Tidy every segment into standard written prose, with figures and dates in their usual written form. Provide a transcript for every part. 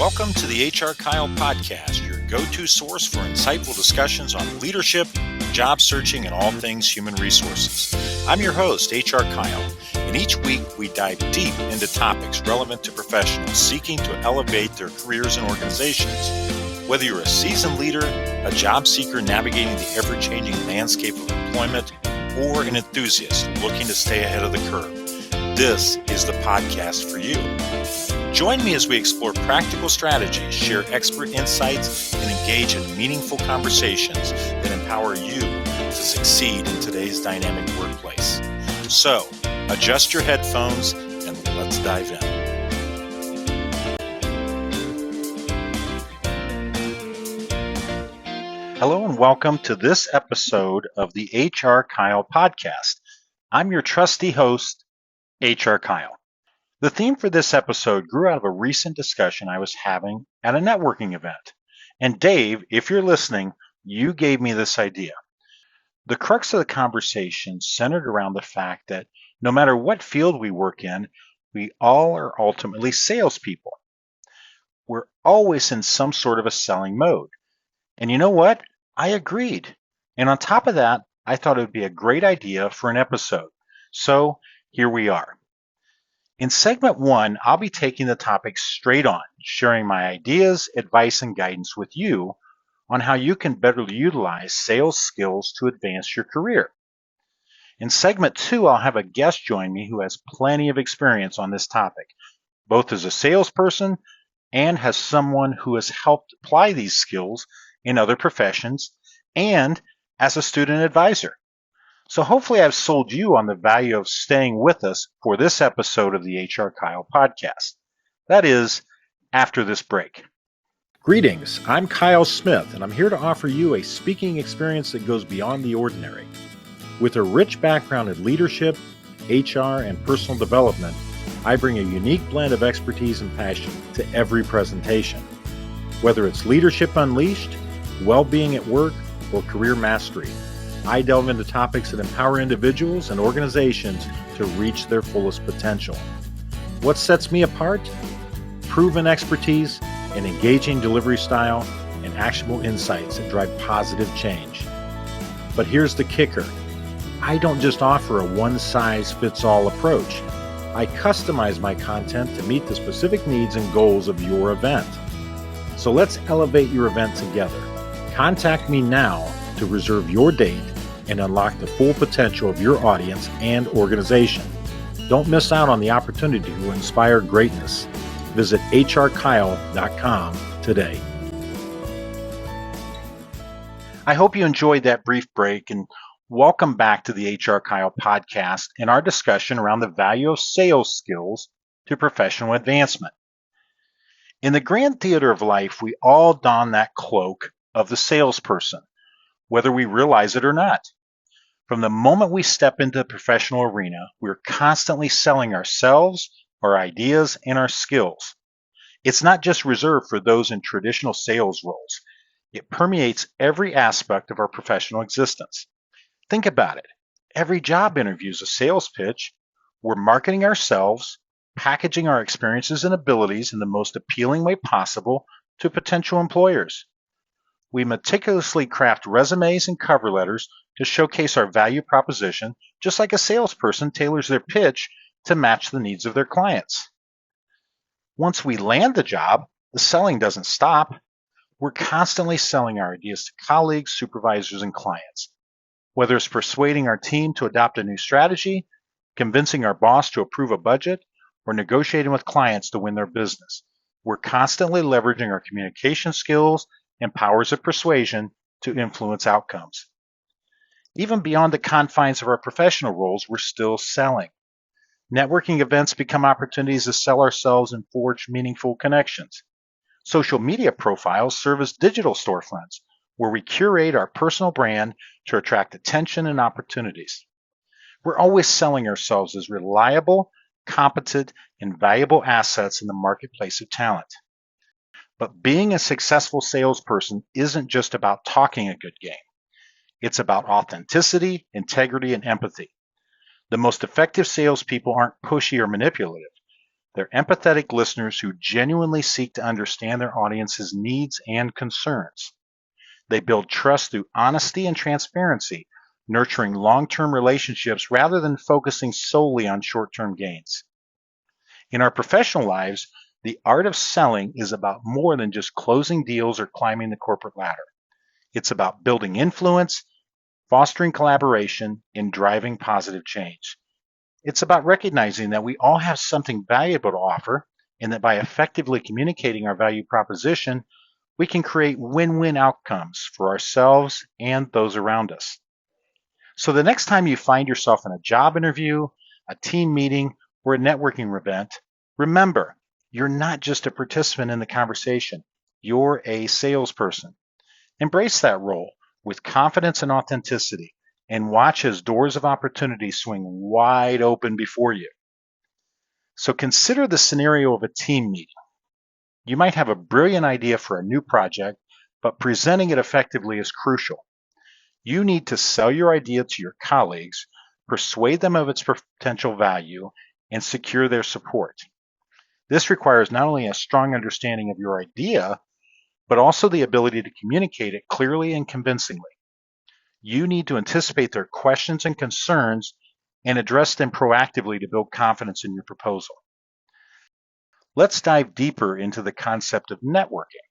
Welcome to the HRKyle podcast, your go-to source for insightful discussions on leadership, job searching, and all things human resources. I'm your host, HRKyle, and each week we dive deep into topics relevant to professionals seeking to elevate their careers and organizations. Whether you're a seasoned leader, a job seeker navigating the ever-changing landscape of employment, or an enthusiast looking to stay ahead of the curve, this is the podcast for you. Join me as we explore practical strategies, share expert insights, and engage in meaningful conversations that empower you to succeed in today's dynamic workplace. So, adjust your headphones and let's dive in. Hello and welcome to this episode of the HRKyle podcast. I'm your trusty host, HRKyle. The theme for this episode grew out of a recent discussion I was having at a networking event. And Dave, if you're listening, you gave me this idea. The crux of the conversation centered around the fact that no matter what field we work in, we all are ultimately salespeople. We're always in some sort of a selling mode. And you know what? I agreed. And on top of that, I thought it would be a great idea for an episode. So here we are. In segment 1, I'll be taking the topic straight on, sharing my ideas, advice, and guidance with you on how you can better utilize sales skills to advance your career. In segment 2, I'll have a guest join me who has plenty of experience on this topic, both as a salesperson and as someone who has helped apply these skills in other professions and as a student advisor. So hopefully I've sold you on the value of staying with us for this episode of the HRKyle podcast. That is, after this break. Greetings, I'm Kyle Smith, and I'm here to offer you a speaking experience that goes beyond the ordinary. With a rich background in leadership, HR, and personal development, I bring a unique blend of expertise and passion to every presentation. Whether it's Leadership Unleashed, well-being at work, or career mastery, I delve into topics that empower individuals and organizations to reach their fullest potential. What sets me apart? Proven expertise, an engaging delivery style, and actionable insights that drive positive change. But here's the kicker. I don't just offer a one-size-fits-all approach. I customize my content to meet the specific needs and goals of your event. So let's elevate your event together. Contact me now to reserve your date and unlock the full potential of your audience and organization. Don't miss out on the opportunity to inspire greatness. Visit HRKyle.com today. I hope you enjoyed that brief break and welcome back to the HRKyle podcast and our discussion around the value of sales skills to professional advancement. In the grand theater of life, we all don that cloak of the salesperson, whether we realize it or not. From the moment we step into the professional arena, we're constantly selling ourselves, our ideas, and our skills. It's not just reserved for those in traditional sales roles. It permeates every aspect of our professional existence. Think about it. Every job interview is a sales pitch. We're marketing ourselves, packaging our experiences and abilities in the most appealing way possible to potential employers. We meticulously craft resumes and cover letters to showcase our value proposition, just like a salesperson tailors their pitch to match the needs of their clients. Once we land the job, the selling doesn't stop. We're constantly selling our ideas to colleagues, supervisors, and clients. Whether it's persuading our team to adopt a new strategy, convincing our boss to approve a budget, or negotiating with clients to win their business, we're constantly leveraging our communication skills and powers of persuasion to influence outcomes. Even beyond the confines of our professional roles, we're still selling. Networking events become opportunities to sell ourselves and forge meaningful connections. Social media profiles serve as digital storefronts where we curate our personal brand to attract attention and opportunities. We're always selling ourselves as reliable, competent, and valuable assets in the marketplace of talent. But being a successful salesperson isn't just about talking a good game. It's about authenticity, integrity, and empathy. The most effective salespeople aren't pushy or manipulative. They're empathetic listeners who genuinely seek to understand their audience's needs and concerns. They build trust through honesty and transparency, nurturing long-term relationships rather than focusing solely on short-term gains. In our professional lives, the art of selling is about more than just closing deals or climbing the corporate ladder. It's about building influence, fostering collaboration, and driving positive change. It's about recognizing that we all have something valuable to offer, and that by effectively communicating our value proposition, we can create win-win outcomes for ourselves and those around us. So the next time you find yourself in a job interview, a team meeting, or a networking event, remember, you're not just a participant in the conversation. You're a salesperson. Embrace that role with confidence and authenticity, and watch as doors of opportunity swing wide open before you. So consider the scenario of a team meeting. You might have a brilliant idea for a new project, but presenting it effectively is crucial. You need to sell your idea to your colleagues, persuade them of its potential value, and secure their support. This requires not only a strong understanding of your idea, but also the ability to communicate it clearly and convincingly. You need to anticipate their questions and concerns and address them proactively to build confidence in your proposal. Let's dive deeper into the concept of networking.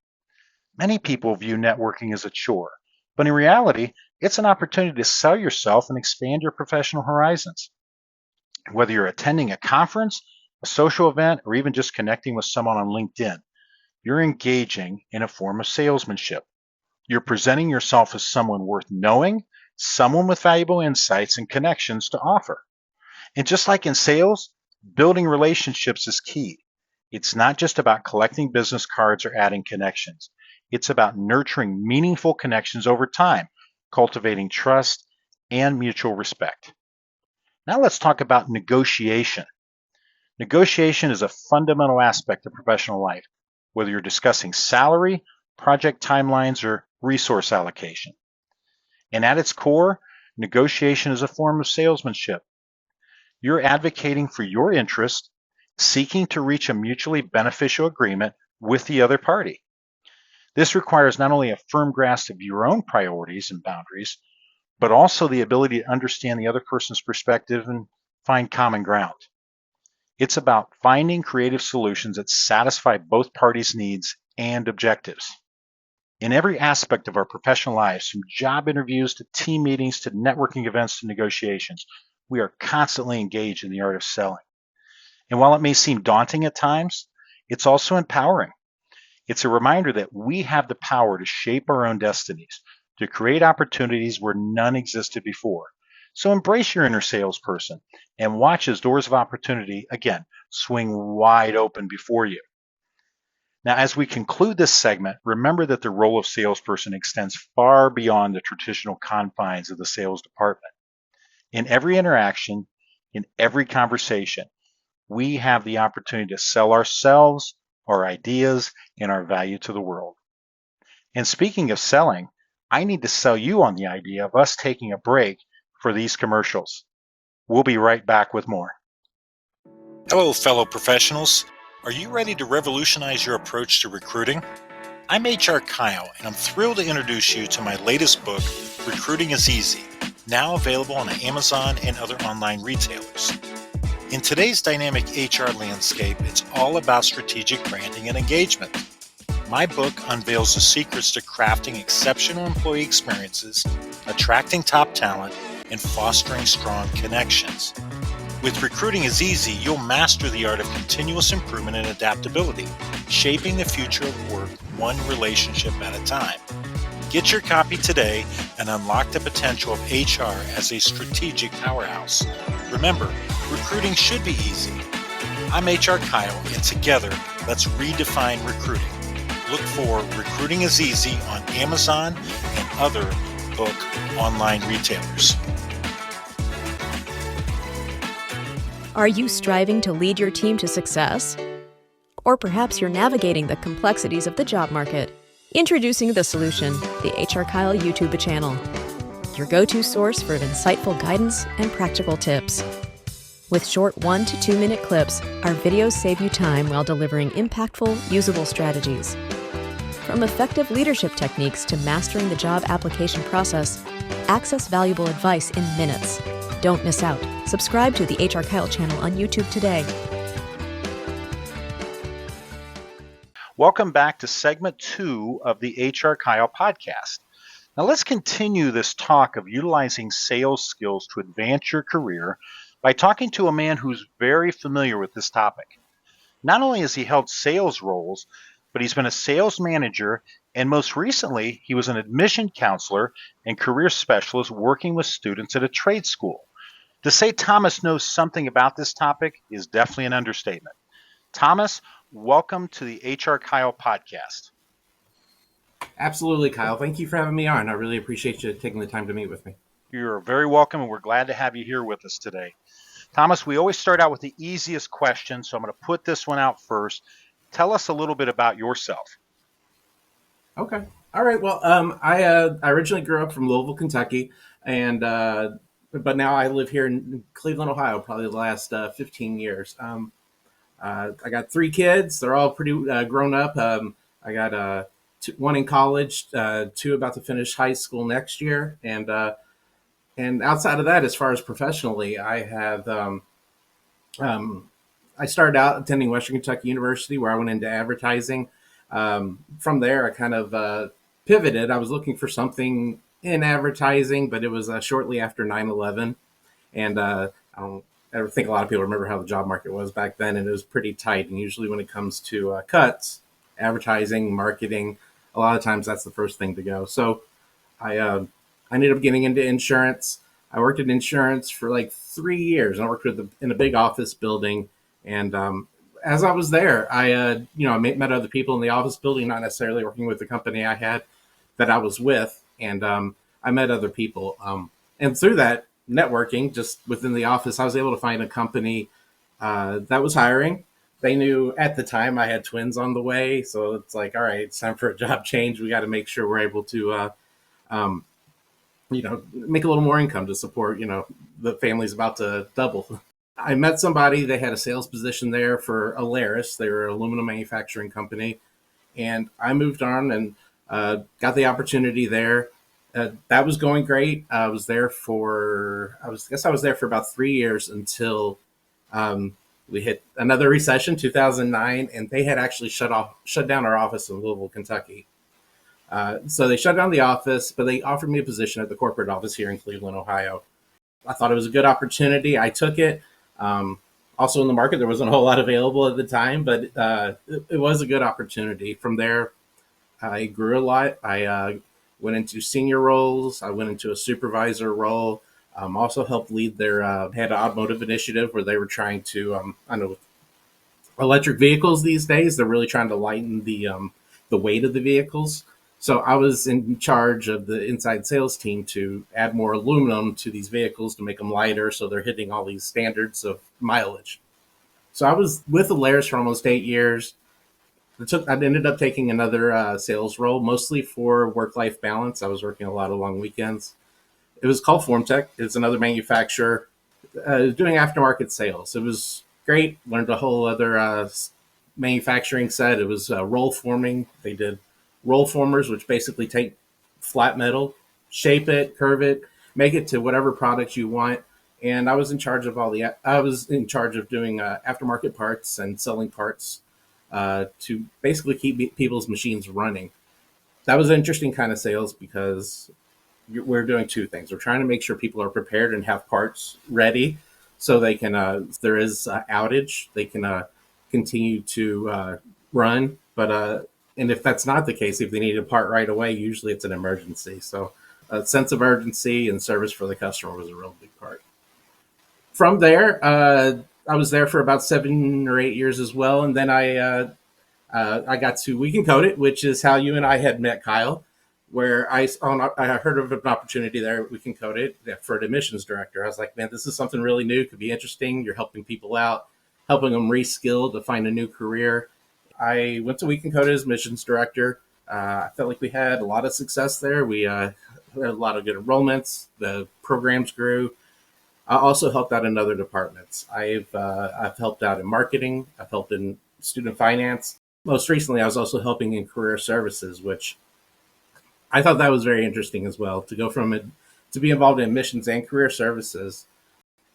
Many people view networking as a chore, but in reality, it's an opportunity to sell yourself and expand your professional horizons. Whether you're attending a conference, a social event, or even just connecting with someone on LinkedIn, you're engaging in a form of salesmanship. You're presenting yourself as someone worth knowing, someone with valuable insights and connections to offer. And just like in sales, building relationships is key. It's not just about collecting business cards or adding connections. It's about nurturing meaningful connections over time, cultivating trust and mutual respect. Now let's talk about negotiation. Negotiation is a fundamental aspect of professional life, whether you're discussing salary, project timelines, or resource allocation. And at its core, negotiation is a form of salesmanship. You're advocating for your interest, seeking to reach a mutually beneficial agreement with the other party. This requires not only a firm grasp of your own priorities and boundaries, but also the ability to understand the other person's perspective and find common ground. It's about finding creative solutions that satisfy both parties' needs and objectives. In every aspect of our professional lives, from job interviews to team meetings to networking events to negotiations, we are constantly engaged in the art of selling. And while it may seem daunting at times, it's also empowering. It's a reminder that we have the power to shape our own destinies, to create opportunities where none existed before. So embrace your inner salesperson and watch as doors of opportunity, again, swing wide open before you. Now, as we conclude this segment, remember that the role of salesperson extends far beyond the traditional confines of the sales department. In every interaction, in every conversation, we have the opportunity to sell ourselves, our ideas, and our value to the world. And speaking of selling, I need to sell you on the idea of us taking a break for these commercials. We'll be right back with more. Hello, fellow professionals. Are you ready to revolutionize your approach to recruiting? I'm HRKyle, and I'm thrilled to introduce you to my latest book, Recruiting is Easy, now available on Amazon and other online retailers. In today's dynamic HR landscape, it's all about strategic branding and engagement. My book unveils the secrets to crafting exceptional employee experiences, attracting top talent, and fostering strong connections. With Recruiting is Easy, you'll master the art of continuous improvement and adaptability, shaping the future of work one relationship at a time. Get your copy today and unlock the potential of HR as a strategic powerhouse. Remember, recruiting should be easy. I'm HRKyle, and together, let's redefine recruiting. Look for Recruiting is Easy on Amazon and other book online retailers. Are you striving to lead your team to success? Or perhaps you're navigating the complexities of the job market. Introducing The Solution, the HRKyle YouTube channel. Your go-to source for insightful guidance and practical tips. With short 1 to 2 minute clips, our videos save you time while delivering impactful, usable strategies. From effective leadership techniques to mastering the job application process, access valuable advice in minutes. Don't miss out. Subscribe to the HRKyle channel on YouTube today. Welcome back to segment 2 of the HRKyle podcast. Now let's continue this talk of utilizing sales skills to advance your career by talking to a man who's very familiar with this topic. Not only has he held sales roles, but he's been a sales manager, and most recently, he was an admission counselor and career specialist working with students at a trade school. To say Thomas knows something about this topic is definitely an understatement. Thomas, welcome to the HRKyle podcast. Absolutely, Kyle. Thank you for having me on. I really appreciate you taking the time to meet with me. You're very welcome, and we're glad to have you here with us today. Thomas, we always start out with the easiest question, so I'm going to put this one out first. Tell us a little bit about yourself. Okay. All right. Well, I originally grew up from Louisville, Kentucky, and but now I live here in Cleveland, Ohio, probably the last 15 years. I got 3 kids. They're all pretty grown up. I got one in college, 2 about to finish high school next year, and outside of that, as far as professionally, I have I started out attending Western Kentucky University, where I went into advertising. From there, I kind of pivoted. I was looking for something in advertising, but it was shortly after 9/11, and I don't ever think a lot of people remember how the job market was back then, and it was pretty tight. And usually, when it comes to cuts, advertising, marketing, a lot of times that's the first thing to go. So I ended up getting into insurance. I worked in insurance for like 3 years. I worked in a big office building, and as I was there, I met other people in the office building, not necessarily working with the company I had that I was with, and I met other people. And through that networking, just within the office, I was able to find a company that was hiring. They knew at the time I had twins on the way, so it's like, all right, it's time for a job change. We got to make sure we're able to make a little more income to support, the family's about to double. I met somebody, they had a sales position there for Alaris. They were an aluminum manufacturing company. And I moved on and got the opportunity there. That was going great. I was there for about 3 years until we hit another recession, 2009, and they had actually shut down our office in Louisville, Kentucky. So they shut down the office, but they offered me a position at the corporate office here in Cleveland, Ohio. I thought it was a good opportunity. I took it. Also in the market, there wasn't a whole lot available at the time, but it was a good opportunity. From there, I grew a lot. I went into senior roles. I went into a supervisor role. Also helped lead their had an automotive initiative where they were trying to, I know, with electric vehicles these days, they're really trying to lighten the weight of the vehicles. So I was in charge of the inside sales team to add more aluminum to these vehicles to make them lighter, so they're hitting all these standards of mileage. So I was with Alaris for almost 8 years. I ended up taking another sales role, mostly for work-life balance. I was working a lot of long weekends. It was called Formtech. It's another manufacturer doing aftermarket sales. It was great. Learned a whole other manufacturing set. It was roll forming. They did roll formers, which basically take flat metal, shape it, curve it, make it to whatever products you want. And I was in charge of doing aftermarket parts and selling parts to basically keep people's machines running. That was an interesting kind of sales because we're doing 2 things. We're trying to make sure people are prepared and have parts ready so they can, if there is outage, they can continue to run. But and if that's not the case, if they need a part right away, usually it's an emergency. So a sense of urgency and service for the customer was a real big part. From there, I was there for about 7 or 8 years as well. And then I got to We Can Code It, which is how you and I had met, Kyle, where I heard of an opportunity there at We Can Code It for an admissions director. I was like, man, this is something really new. Could be interesting. You're helping people out, helping them reskill to find a new career. I went to We Can Code It as admissions director. I felt like we had a lot of success there. We had a lot of good enrollments. The programs grew. I also helped out in other departments. I've helped out in marketing. I've helped in student finance. Most recently, I was also helping in career services, which I thought that was very interesting as well. To go from it to be involved in admissions and career services,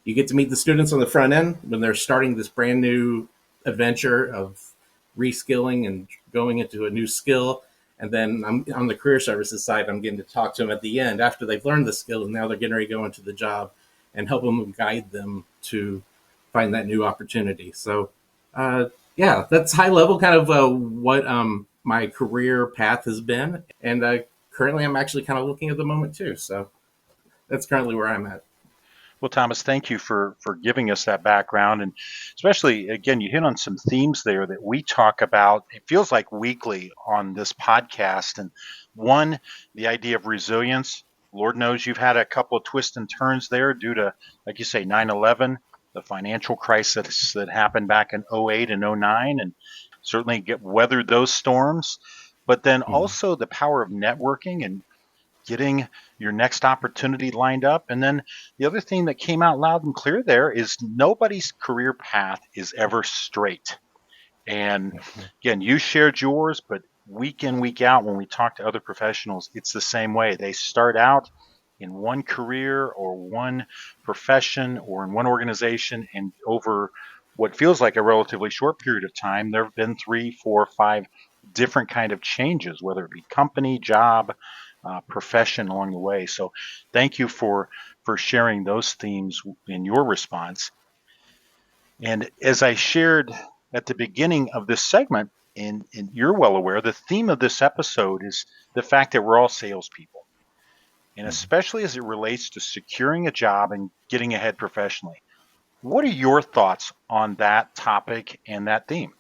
you get to meet the students on the front end when they're starting this brand new adventure of reskilling and going into a new skill. And then I'm on the career services side. I'm getting to talk to them at the end after they've learned the skill and now they're getting ready to go into the job and help them and guide them to find that new opportunity. So, yeah, that's high level kind of what my career path has been. And currently, I'm actually kind of looking at the moment too. So that's currently where I'm at. Well, Thomas, thank you for giving us that background, and especially again, you hit on some themes there that we talk about. It feels like weekly on this podcast. And one, the idea of resilience. Lord knows you've had a couple of twists and turns there due to, like you say, 9/11, the financial crisis that happened back in '08 and '09, and certainly get weathered those storms. But then Mhm. also the power of networking and getting your next opportunity lined up. And then the other thing that came out loud and clear there is nobody's career path is ever straight. And again, you shared yours, but week in, week out, when we talk to other professionals, it's the same way. They start out in one career or one profession or in one organization, and over what feels like a relatively short period of time, there have been 3, 4, 5 different kind of changes, whether it be company, job, profession along the way. So thank you for sharing those themes in your response. And as I shared at the beginning of this segment, and you're well aware, the theme of this episode is the fact that we're all salespeople. And especially as it relates to securing a job and getting ahead professionally. What are your thoughts on that topic and that theme?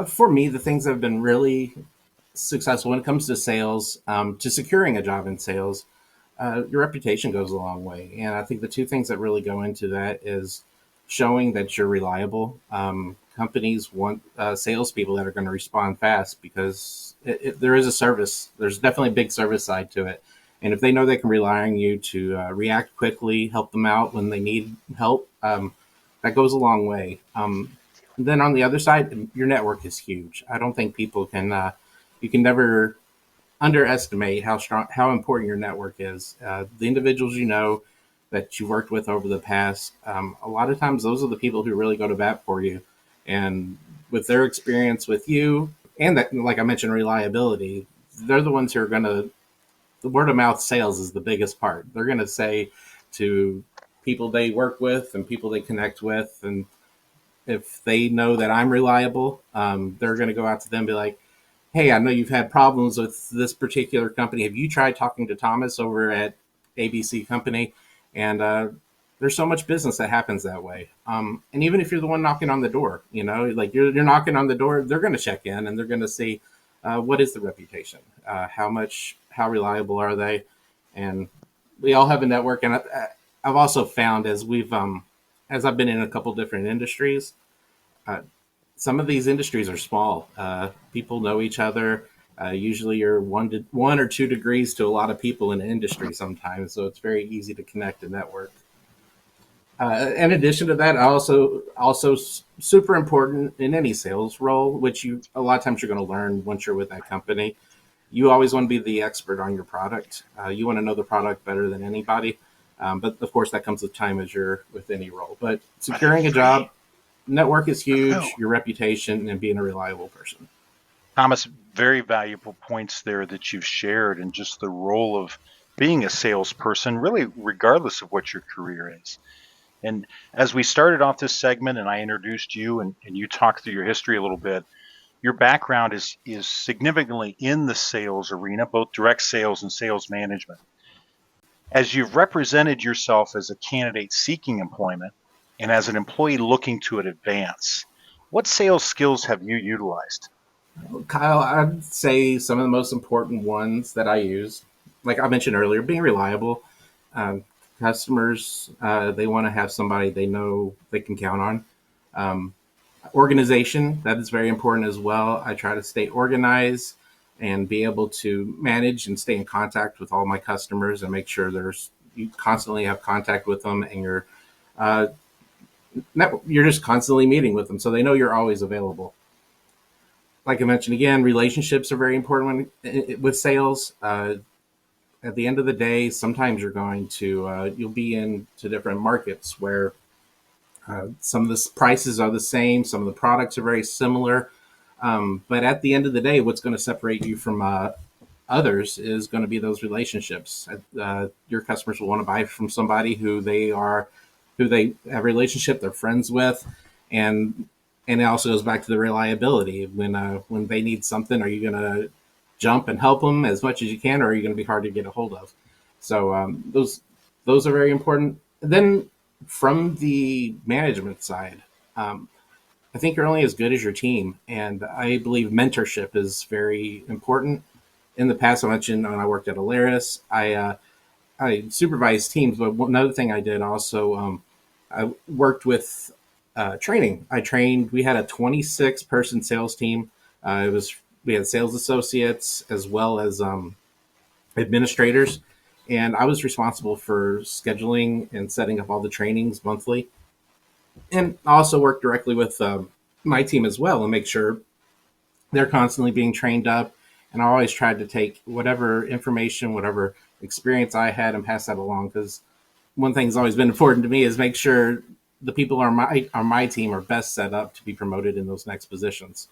For me, the things that have been really successful when it comes to sales, to securing a job in sales, your reputation goes a long way. And I think the two things that really go into that is showing that you're reliable. Companies want salespeople that are going to respond fast because there is a service. There's definitely a big service side to it. And if they know they can rely on you to react quickly, help them out when they need help, that goes a long way. Then on the other side, your network is huge. I don't think people can, you can never underestimate how strong, how important your network is. The individuals you know that you worked with over the past, a lot of times those are the people who really go to bat for you, and with their experience with you, and that, like I mentioned, reliability, they're the ones who are going to. The word of mouth sales is the biggest part. They're going to say to people they work with and people they connect with, and if they know that I'm reliable, they're going to go out to them and be like, hey, I know you've had problems with this particular company. Have you tried talking to Thomas over at ABC Company? And there's so much business that happens that way. And even if you're the one knocking on the door, you know, like you're knocking on the door, they're going to check in and they're going to see what is the reputation, how reliable are they, and we all have a network. And I've also found as I've been in a couple different industries, uh, some of these industries are small. People know each other. Usually, you're 1 or 2 degrees to a lot of people in the industry sometimes, so it's very easy to connect and network. In addition to that, also super important in any sales role, which you a lot of times you're going to learn once you're with that company. You always want to be the expert on your product. You want to know the product better than anybody. But of course, that comes with time as you're with any role. But I securing a job, agree. network is Oh, huge, your reputation, and being a reliable person. Thomas, very valuable points there that you've shared, and just the role of being a salesperson, really, regardless of what your career is. And as we started off this segment and I introduced you and you talked through your history a little bit, your background is significantly in the sales arena, both direct sales and sales management. As you've represented yourself as a candidate seeking employment and as an employee looking to advance, what sales skills have you utilized? Kyle, I'd say some of the most important ones that I use, like I mentioned earlier, being reliable. Um, Customers, they want to have somebody they know they can count on. Um, Organization, that is very important as well. I try to stay organized and be able to manage and stay in contact with all my customers and make sure you constantly have contact with them, and you're just constantly meeting with them, so they know you're always available. Like I mentioned again, relationships are very important with sales. At the end of the day, sometimes you'll be into different markets where some of the prices are the same, some of the products are very similar, but at the end of the day, what's going to separate you from others is going to be those relationships. Your customers will want to buy from somebody who they have a relationship, they're friends with, and it also goes back to the reliability. When they need something, are you going to jump and help them as much as you can, or are you going to be hard to get a hold of? So those are very important. Then from the management side, I think you're only as good as your team, and I believe mentorship is very important. In the past, I mentioned when I worked at Alaris, I supervised teams, but another thing I did also, I worked with training. We had a 26-person sales team. We had sales associates as well as administrators, and I was responsible for scheduling and setting up all the trainings monthly, and I also worked directly with my team as well and make sure they're constantly being trained up. And I always tried to take whatever information, whatever experience I had, and pass that along, because one thing that's always been important to me is make sure the people on my team are best set up to be promoted in those next positions.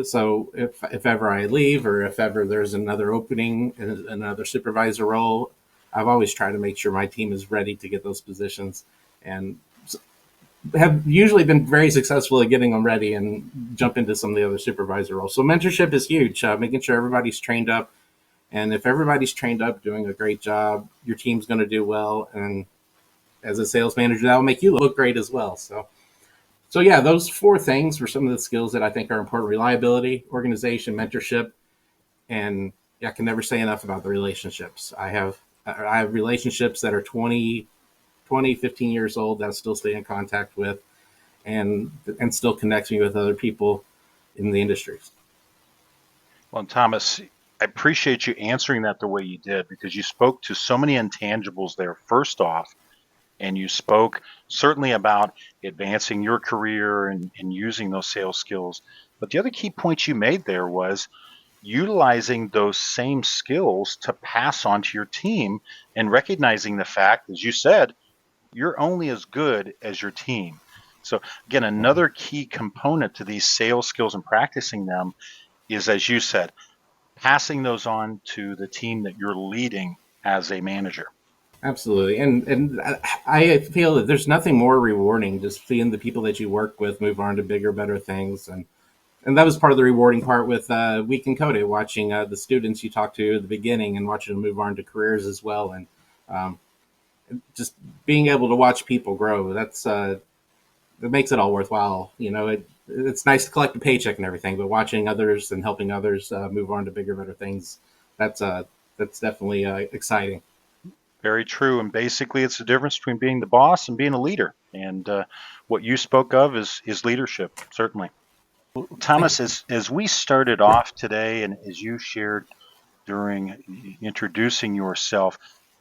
So if ever I leave, or if ever there's another opening in another supervisor role, I've always tried to make sure my team is ready to get those positions, and have usually been very successful at getting them ready and jump into some of the other supervisor roles. So mentorship is huge, making sure everybody's trained up. And if everybody's trained up, doing a great job, your team's going to do well. And as a sales manager, that'll make you look great as well. So yeah, those four things were some of the skills that I think are important: reliability, organization, mentorship, and I can never say enough about the relationships. I have relationships that are 20, 15 years old that I still stay in contact with, and still connects me with other people in the industries. Well, Thomas, I appreciate you answering that the way you did, because you spoke to so many intangibles there, first off, and you spoke certainly about advancing your career and using those sales skills. But the other key point you made there was utilizing those same skills to pass on to your team, and recognizing the fact, as you said, you're only as good as your team. So again, another key component to these sales skills and practicing them is, as you said, passing those on to the team that you're leading as a manager. Absolutely. And I feel that there's nothing more rewarding just seeing the people that you work with move on to bigger, better things. And that was part of the rewarding part with Week in Code, watching the students you talked to at the beginning and watching them move on to careers as well. And just being able to watch people grow, that makes it all worthwhile. It's nice to collect a paycheck and everything, but watching others and helping others move on to bigger, better things, that's definitely exciting. Very true. And basically, it's the difference between being the boss and being a leader. And what you spoke of is leadership, certainly. Thomas, as we started off today, and as you shared during introducing yourself,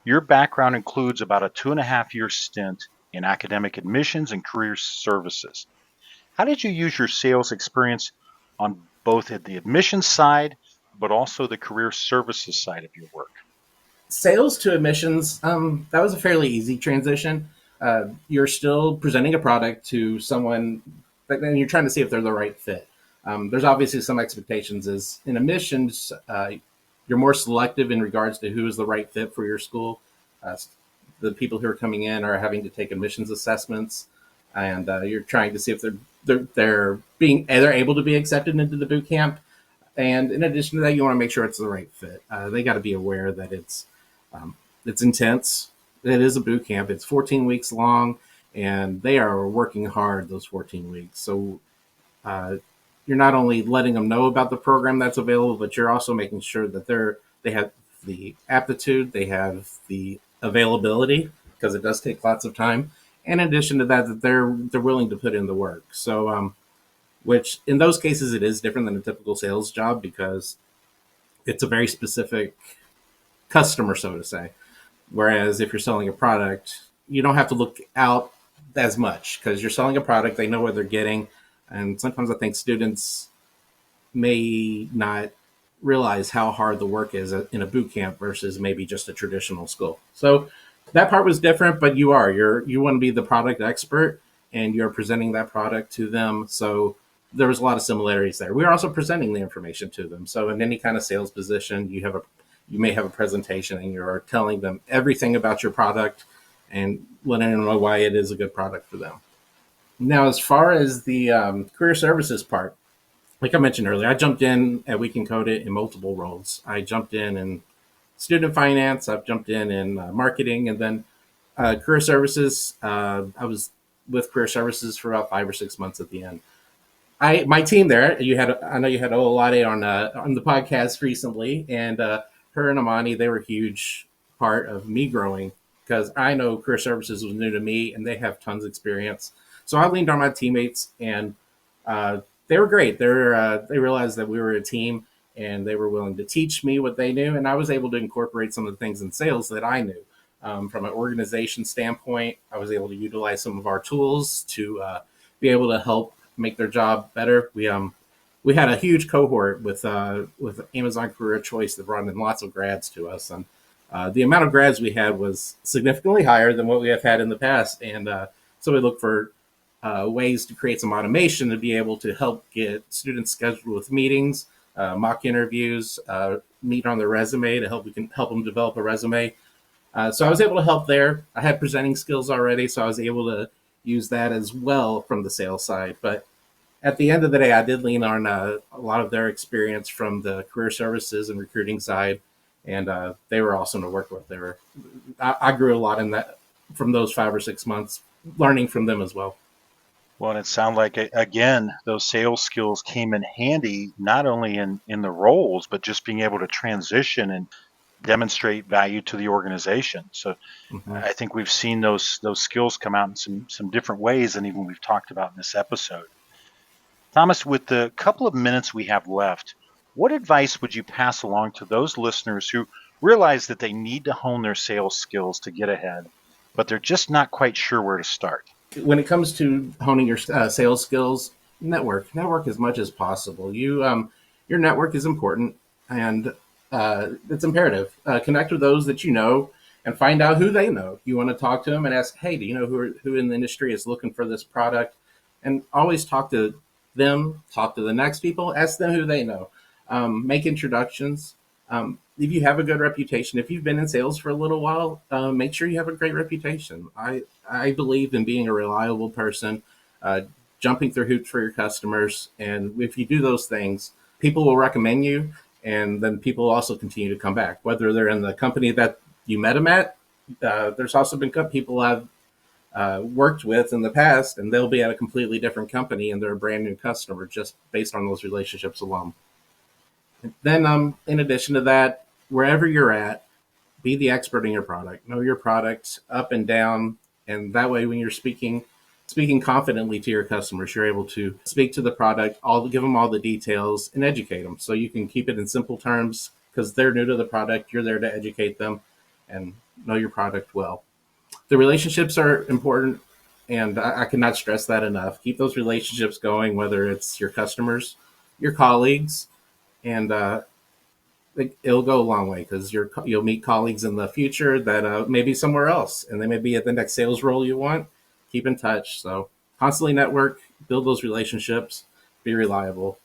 your background includes about a 2.5-year stint in academic admissions and career services. How did you use your sales experience on both at the admissions side, but also the career services side of your work? Sales to admissions, that was a fairly easy transition. You're still presenting a product to someone, and you're trying to see if they're the right fit. There's obviously some expectations. As in admissions, you're more selective in regards to who is the right fit for your school. The people who are coming in are having to take admissions assessments, and you're trying to see if they're able to be accepted into the boot camp. And in addition to that, you want to make sure it's the right fit. They got to be aware that it's intense. It is a boot camp. It's 14 weeks long, and they are working hard those 14 weeks. So you're not only letting them know about the program that's available, but you're also making sure that they have the aptitude, they have the availability, because it does take lots of time. And in addition to that they're willing to put in the work. So which in those cases it is different than a typical sales job, because it's a very specific customer, so to say. Whereas if you're selling a product, you don't have to look out as much because you're selling a product, they know what they're getting. And sometimes I think students may not realize how hard the work is in a boot camp versus maybe just a traditional school. So that part was different, but you want to be the product expert and you're presenting that product to them. So there was a lot of similarities there. We are also presenting the information to them. So in any kind of sales position, you may have a presentation and you're telling them everything about your product and letting them know why it is a good product for them. Now, as far as the career services part, like I mentioned earlier, I jumped in at We Can Code It in multiple roles. I jumped in student finance, I've jumped in marketing, and then career services. I was with career services for about 5 or 6 months at the end. My team there, I know you had Olade on the podcast recently, and her and Amani, they were a huge part of me growing because I know career services was new to me, and they have tons of experience. So I leaned on my teammates, and they were great. They realized that we were a team, and they were willing to teach me what they knew, and I was able to incorporate some of the things in sales that I knew. From an organization standpoint, I was able to utilize some of our tools to be able to help make their job better. We had a huge cohort with Amazon Career Choice that brought in lots of grads to us, and the amount of grads we had was significantly higher than what we have had in the past. And so we look for ways to create some automation to be able to help get students scheduled with meetings, mock interviews, meet on their resume to help we can help them develop a resume. So I was able to help there. I had presenting skills already, so I was able to use that as well from the sales side. But at the end of the day, I did lean on a lot of their experience from the career services and recruiting side, and they were awesome to work with. I grew a lot in that from those 5 or 6 months, learning from them as well. Well, and it sounded like, again, those sales skills came in handy, not only in the roles, but just being able to transition and demonstrate value to the organization. So Mm-hmm. I think we've seen those skills come out in some different ways than even we've talked about in this episode. Thomas, with the couple of minutes we have left, what advice would you pass along to those listeners who realize that they need to hone their sales skills to get ahead, but they're just not quite sure where to start? When it comes to honing your sales skills, network as much as possible. Your network is important, and it's imperative. Connect with those that you know and find out who they know. You want to talk to them and ask, hey, do you know who in the industry is looking for this product? And always talk to them, talk to the next people, ask them who they know. Make introductions. If you have a good reputation, if you've been in sales for a little while, make sure you have a great reputation. I believe in being a reliable person, jumping through hoops for your customers. And if you do those things, people will recommend you. And then people also continue to come back, whether they're in the company that you met them at. There's also been people I've worked with in the past, and they'll be at a completely different company and they're a brand new customer just based on those relationships alone. And then, in addition to that, wherever you're at, be the expert in your product. Know your product up and down, and that way, when you're speaking confidently to your customers, you're able to speak to the product, give them all the details, and educate them. So you can keep it in simple terms because they're new to the product. You're there to educate them and know your product well. The relationships are important, and I cannot stress that enough. Keep those relationships going, whether it's your customers, your colleagues, and it'll go a long way because you'll meet colleagues in the future that may be somewhere else, and they may be at the next sales role you want. Keep in touch. So constantly network, build those relationships, be reliable.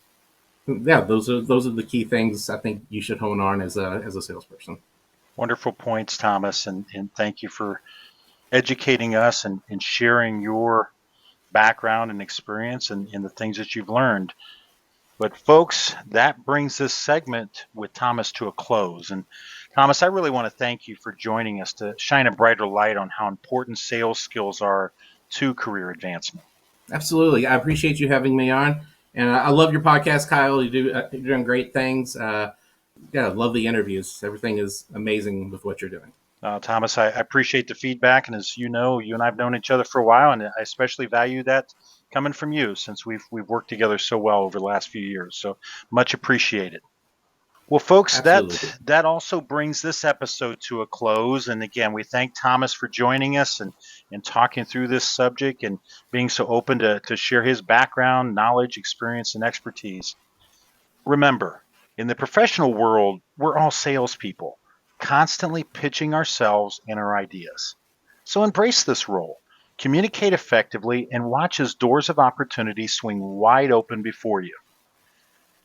Yeah, those are the key things I think you should hone on as a salesperson. Wonderful points, Thomas, and thank you for educating us and sharing your background and experience and the things that you've learned. But folks, that brings this segment with Thomas to a close. And Thomas, I really want to thank you for joining us to shine a brighter light on how important sales skills are to career advancement. Absolutely, I appreciate you having me on, and I love your podcast, Kyle. You're doing great things. Yeah, love the interviews. Everything is amazing with what you're doing. Thomas, I appreciate the feedback. And as you know, you and I have known each other for a while, and I especially value that coming from you since we've worked together so well over the last few years. So much appreciated. Well, folks, Absolutely. that also brings this episode to a close. And again, we thank Thomas for joining us and talking through this subject and being so open to share his background, knowledge, experience, and expertise. Remember, in the professional world, we're all salespeople, constantly pitching ourselves and our ideas. So embrace this role, communicate effectively, and watch as doors of opportunity swing wide open before you.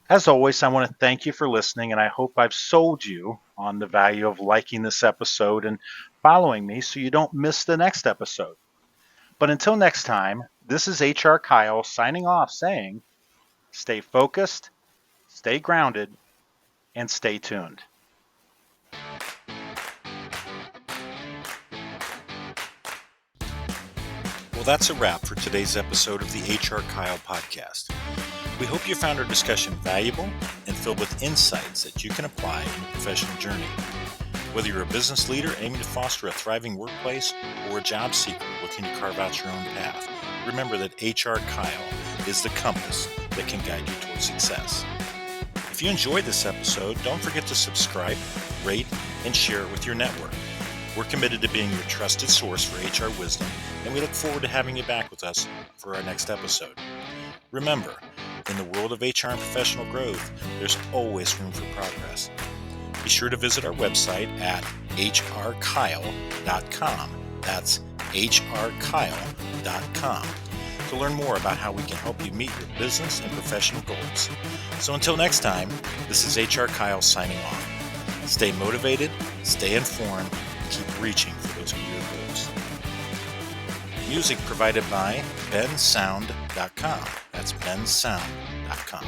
As always, I want to thank you for listening, and I hope I've sold you on the value of liking this episode and following me so you don't miss the next episode. But until next time, this is HRKyle signing off saying, stay focused, stay grounded, and stay tuned. Well, that's a wrap for today's episode of the HRKyle podcast. We hope you found our discussion valuable and filled with insights that you can apply in your professional journey. Whether you're a business leader aiming to foster a thriving workplace or a job seeker looking to carve out your own path, remember that HRKyle is the compass that can guide you towards success. If you enjoyed this episode, don't forget to subscribe, rate, and share it with your network. We're committed to being your trusted source for HR wisdom, and we look forward to having you back with us for our next episode. Remember, in the world of HR and professional growth, there's always room for progress. Be sure to visit our website at HRKyle.com. That's HRKyle.com to learn more about how we can help you meet your business and professional goals. So until next time, this is HRKyle signing off. Stay motivated, stay informed, and keep reaching for those career goals. Music provided by bensound.com. That's bensound.com.